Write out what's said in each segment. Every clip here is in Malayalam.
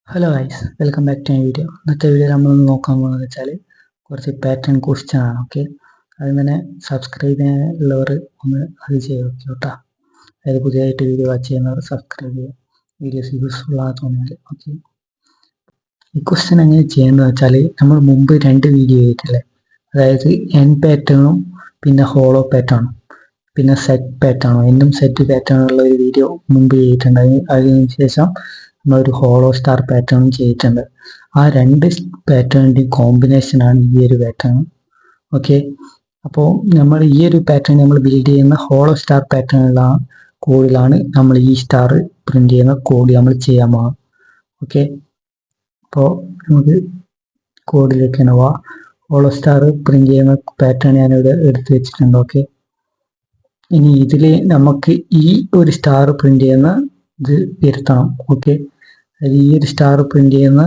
Hello guys, welcome back to my video. ഇന്നത്തെ വീഡിയോ നമ്മൾ നോക്കാൻ പോകുന്നത് വെച്ചാൽ കുറച്ച് പാറ്റേൺ ക്വസ്റ്റ്യൻ ആണ്. ഓക്കെ, അതിൽ തന്നെ സബ്സ്ക്രൈബ് ചെയ്യാനുള്ളവർ ഒന്ന് അത് ചെയ്ത് നോക്കി കേട്ടോ. അതായത് പുതിയതായിട്ട് വീഡിയോ വാച്ച് ചെയ്യുന്നവർ സബ്സ്ക്രൈബ് ചെയ്യുക, വീഡിയോസ് യൂസ്ഫുൾ ആണെന്ന് തോന്നിയാൽ. ഓക്കെ, ഈ ക്വസ്റ്റ്യൻ എങ്ങനെ ചെയ്യുന്നത് വെച്ചാൽ നമ്മൾ മുമ്പ് 2 വീഡിയോ ചെയ്തിട്ടില്ലേ, അതായത് എൻ പാറ്റേണും പിന്നെ ഹോളോ പാറ്റേണും പിന്നെ സെറ്റ് പാറ്റേണും സെറ്റ് പാറ്റേണുള്ള ഒരു വീഡിയോ മുമ്പ് ചെയ്തിട്ടുണ്ട്. അതിന് ശേഷം നമ്മളൊരു ഹോളോ സ്റ്റാർ പാറ്റേണും ചെയ്തിട്ടുണ്ട്. ആ 2 പാറ്റേണിൻ്റെ കോമ്പിനേഷനാണ് ഈ ഒരു പാറ്റേൺ. ഓക്കെ, അപ്പോൾ നമ്മൾ ഈ ഒരു പാറ്റേൺ നമ്മൾ ബിൽഡ് ചെയ്യുന്ന ഹോളോ സ്റ്റാർ പാറ്റേണിലാണ് കോഡിലാണ് നമ്മൾ ഈ സ്റ്റാർ പ്രിന്റ് ചെയ്യുന്ന കോഡ് നമ്മൾ ചെയ്യാൻ പോകുന്നത്. ഓക്കെ, അപ്പോൾ നമുക്ക് കോഡിലേക്ക് തന്നെ പോവാം. ഹോളോ സ്റ്റാർ പ്രിന്റ് ചെയ്യുന്ന പാറ്റേൺ ഞാനിവിടെ എടുത്ത് വെച്ചിട്ടുണ്ട്. ഓക്കെ, ഇനി ഇതിൽ നമുക്ക് ഈ ഒരു സ്റ്റാർ പ്രിന്റ് ചെയ്യുന്ന ഇത് വരുത്തണം. ഓക്കെ, ഈ ഒരു സ്റ്റാർ പ്രിന്റ് ചെയ്യുന്ന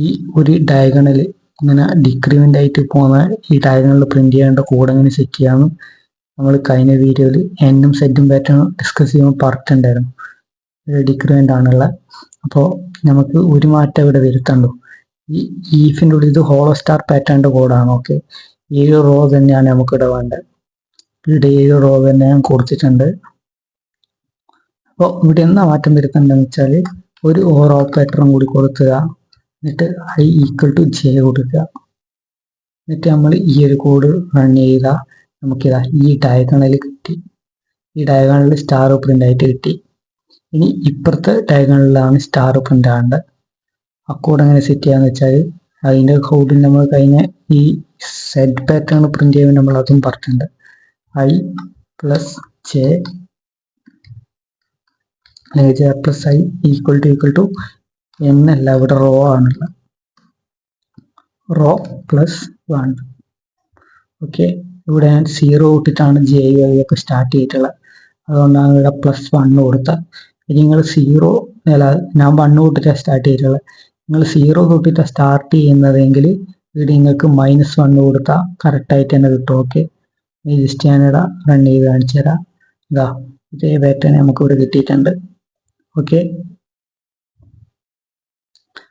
ഈ ഒരു ഡയഗണൽ ഇങ്ങനെ ഡിക്രിമെന്റ് ആയിട്ട് പോകുന്ന ഈ ഡയഗണൽ പ്രിന്റ് ചെയ്യേണ്ട കോഡ് എങ്ങനെ സെറ്റ് ചെയ്യാമെന്ന് നമ്മൾ കഴിഞ്ഞ വീഡിയോയിൽ എന്നും സെറ്റും പാറ്റേൺ ഡിസ്കസ് ചെയ്യുമ്പോൾ പറഞ്ഞിട്ടുണ്ടായിരുന്നു. ഡിക്രിമെന്റ് ആണുള്ള. അപ്പോൾ നമുക്ക് ഒരു മാറ്റം ഇവിടെ വരുത്തണ്ടോ. ഈ ഈഫിൻ്റെ ഉള്ളിൽ ഇത് ഹോളോ സ്റ്റാർ പാറ്റേണിന്റെ കോഡാണ്. ഓക്കെ, ഈ ഒരു റോ തന്നെയാണ് നമുക്കിവിടെ വേണ്ടത്. ഇവിടെ ഈ റോ തന്നെ ഞാൻ കൊടുത്തിട്ടുണ്ട്. അപ്പോൾ ഇവിടെ എന്താ മാറ്റം വരുത്തേണ്ടതെന്ന് വെച്ചാൽ ഒരു ഓർ ഓപ്പറേറ്ററും കൂടി കൊടുക്കുക, എന്നിട്ട് i = j കൊടുക്കുക. എന്നിട്ട് നമ്മൾ ഈ ഒരു കോഡ് റൺ ചെയ്താൽ നമുക്കിതാ ഈ ഡയഗണൽ കിട്ടി. ഈ ഡയഗണലിൽ സ്റ്റാർ പ്രിന്റ് ആയിട്ട് കിട്ടി. ഇനി ഇപ്പുറത്തെ ഡയഗണലിലാണ് സ്റ്റാർ പ്രിന്റ് ആവേണ്ടത്. ആ കോഡ് എങ്ങനെ സെറ്റ് ചെയ്യാന്ന് വെച്ചാൽ അതിൻ്റെ കോഡിൽ നമ്മൾ കഴിഞ്ഞ ഈ സെറ്റ് പാറ്റേൺ പ്രിന്റ് ചെയ്യുമ്പോൾ നമ്മൾ അതും പറഞ്ഞിട്ടുണ്ട്. i + j അല്ലെങ്കിൽ j + i = എന്നല്ല, ഇവിടെ റോ ആണുള്ളത്. റോ +1. ഓക്കെ, ഇവിടെ ഞാൻ 0 തൊട്ടിട്ടാണ് j ഒക്കെ സ്റ്റാർട്ട് ചെയ്തിട്ടുള്ളത്. അതുകൊണ്ടാണ് ഇവിടെ +1 കൊടുത്തത്. ഇനി നിങ്ങൾ 0 അല്ല, ഞാൻ 1 തൊട്ടിട്ടാണ് സ്റ്റാർട്ട് ചെയ്തിട്ടുള്ളത്. നിങ്ങൾ 0 തൊട്ടിട്ടാണ് സ്റ്റാർട്ട് ചെയ്യുന്നതെങ്കിൽ ഇവിടെ നിങ്ങൾക്ക് -1 കൊടുത്താൽ കറക്റ്റായിട്ട് തന്നെ കിട്ടും. ഓക്കെ, ജസ്റ്റ് ഞാനിവിടെ റൺ ചെയ്ത് കാണിച്ചു തരാം. ഇതാ ഇതേ പാറ്റേൺ നമുക്ക് ഇവിടെ കിട്ടിയിട്ടുണ്ട്. ഓക്കെ,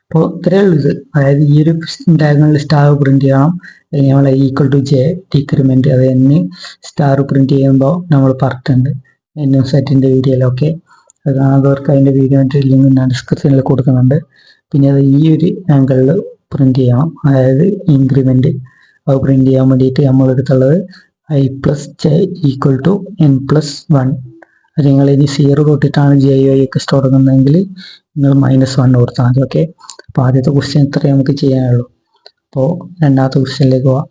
അപ്പോൾ ഇത്രയേ ഉള്ളൂ ഇത്. അതായത് ഈ ഒരു ഡയഗണൽ സ്റ്റാർ പ്രിന്റ് ചെയ്യണം. അല്ലെങ്കിൽ നമ്മൾ = j ഡിക്രിമെന്റ് അത് എന്ന് സ്റ്റാർ പ്രിന്റ് ചെയ്യുമ്പോൾ നമ്മൾ പറഞ്ഞിട്ടുണ്ട് എന്നും സെറ്റിന്റെ വീഡിയോയിലൊക്കെ. അത് കാണാത്തവർക്ക് അതിന്റെ വീഡിയോന്റെ ലിങ്ക് ഞാൻ ഡിസ്ക്രിപ്ഷനിൽ കൊടുക്കുന്നുണ്ട്. പിന്നെ അത് ഈ ഒരു ആംഗിളിൽ പ്രിന്റ് ചെയ്യണം, അതായത് ഇൻക്രിമെന്റ്. അത് പ്രിന്റ് ചെയ്യാൻ വേണ്ടിയിട്ട് നമ്മൾ എടുത്തുള്ളത് i + j = n+1. അത് നിങ്ങൾ ഇനി 0 തൊട്ടിട്ടാണ് j ഒക്കെ തുടങ്ങുന്നതെങ്കിൽ നിങ്ങൾ -1 കൊടുത്താൽ മതി. ഓക്കെ, അപ്പോൾ ആദ്യത്തെ ക്വസ്റ്റ്യൻ ഇത്രയേ നമുക്ക് ചെയ്യാനുള്ളൂ. അപ്പോൾ രണ്ടാമത്തെ ക്വസ്റ്റ്യനിലേക്ക് പോവാം.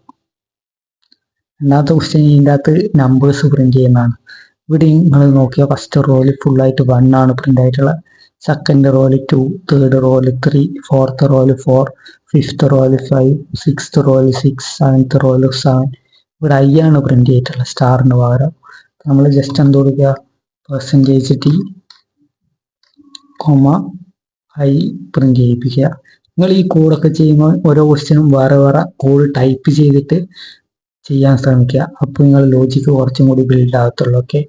രണ്ടാമത്തെ ക്വസ്റ്റ്യൻ ഇതിൻ്റെ അകത്ത് നമ്പേഴ്സ് പ്രിന്റ് ചെയ്യുന്നതാണ്. ഇവിടെ നിങ്ങൾ നോക്കിയാൽ ഫസ്റ്റ് റോയിൽ ഫുള്ളായിട്ട് 1 ആണ് പ്രിന്റ് ആയിട്ടുള്ളത്. സെക്കൻഡ് റോയിൽ 2, തേർഡ് റോയിൽ 3, ഫോർത്ത് റോയിൽ 4, ഫിഫ്ത്ത് റോയിൽ 5, സിക്സ്ത് റോയിൽ 6, സെവൻത്ത് റോയിൽ 7. ഇവിടെ i ആണ് പ്രിന്റ് ചെയ്തിട്ടുള്ളത് സ്റ്റാറിന് പകരം. നമ്മൾ ജസ്റ്റ് എന്ത് കൊടുക്കുക, %t, i പ്രിന്റ് ചെയ്യിപ്പിക്കുക. നിങ്ങൾ ഈ കോഡൊക്കെ ചെയ്യുമ്പോൾ ഓരോ ക്വസ്റ്റ്യനും വേറെ വേറെ കോഡ് ടൈപ്പ് ചെയ്തിട്ട് ചെയ്യാൻ ശ്രമിക്കുക. അപ്പോൾ നിങ്ങൾ ലോജിക്ക് കുറച്ചും കൂടി ബിൽഡ് ആകത്തുള്ളൂ. ഓക്കെ,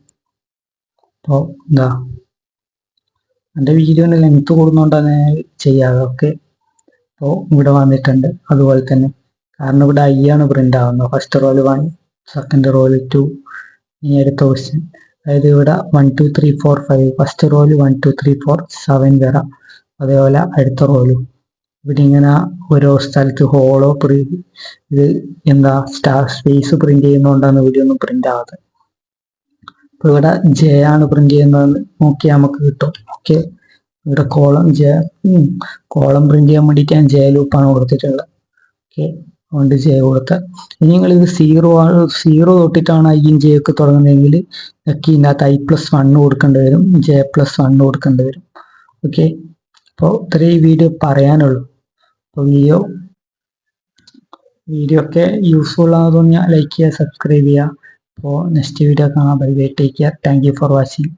അപ്പോൾ എന്താ എൻ്റെ വീഡിയോൻ്റെ ലെങ്ത് കൂടുന്നതുകൊണ്ടാണ് ചെയ്യാതെ. ഓക്കെ, അപ്പോൾ ഇവിടെ വന്നിട്ടുണ്ട് അതുപോലെ തന്നെ. കാരണം ഇവിടെ i ആണ് പ്രിന്റ് ആവുന്നത്. ഫസ്റ്റ് റോയിൽ 1, സെക്കൻഡ് റോയിൽ 2. ഇനി അടുത്ത ക്വസ്റ്റ്യൻ, അതായത് ഇവിടെ 1 2 3 4 5 ഫസ്റ്റ് റോയിൽ 1 2 3 4 7 വരാം. അതേപോലെ അടുത്ത റോയിലും ഇവിടെ ഇങ്ങനെ ഓരോ സ്ഥലത്ത് ഹോളോ ഇത് എന്താ സ്റ്റാർ സ്പേസ് പ്രിന്റ് ചെയ്യുന്നതുകൊണ്ടാണ് വീഡിയോ ഒന്നും പ്രിന്റ് ആവാതെ. അപ്പോൾ ഇവിടെ j ആണ് പ്രിന്റ് ചെയ്യുന്നതെന്ന് നോക്കിയാൽ നമുക്ക് കിട്ടും. ഓക്കെ, ഇവിടെ കോളം കോളം പ്രിന്റ് ചെയ്യാൻ വേണ്ടിയിട്ട് ഞാൻ j ലൂപ്പാണ് കൊടുത്തിട്ടുള്ളത്. ഓക്കെ, അതുകൊണ്ട് j കൊടുത്ത്. ഇനി നിങ്ങൾ ഇത് 0 തൊട്ടിട്ടാണ് i j ഒക്കെ തുടങ്ങുന്നതെങ്കിൽ ഇതിനകത്ത് i +1 കൊടുക്കേണ്ടി വരും, j +1 കൊടുക്കേണ്ടി വരും. ഓക്കെ, അപ്പോൾ ഇത്രയും ഈ വീഡിയോ പറയാനുള്ളൂ. അപ്പോൾ വീഡിയോ ഒക്കെ യൂസ്ഫുൾ ആണെന്ന് തോന്നിയാൽ ലൈക്ക് ചെയ്യുക, സബ്സ്ക്രൈബ് ചെയ്യുക. അപ്പോൾ നെക്സ്റ്റ് വീഡിയോ കാണാം. Bye bye, take care, thank you for watching.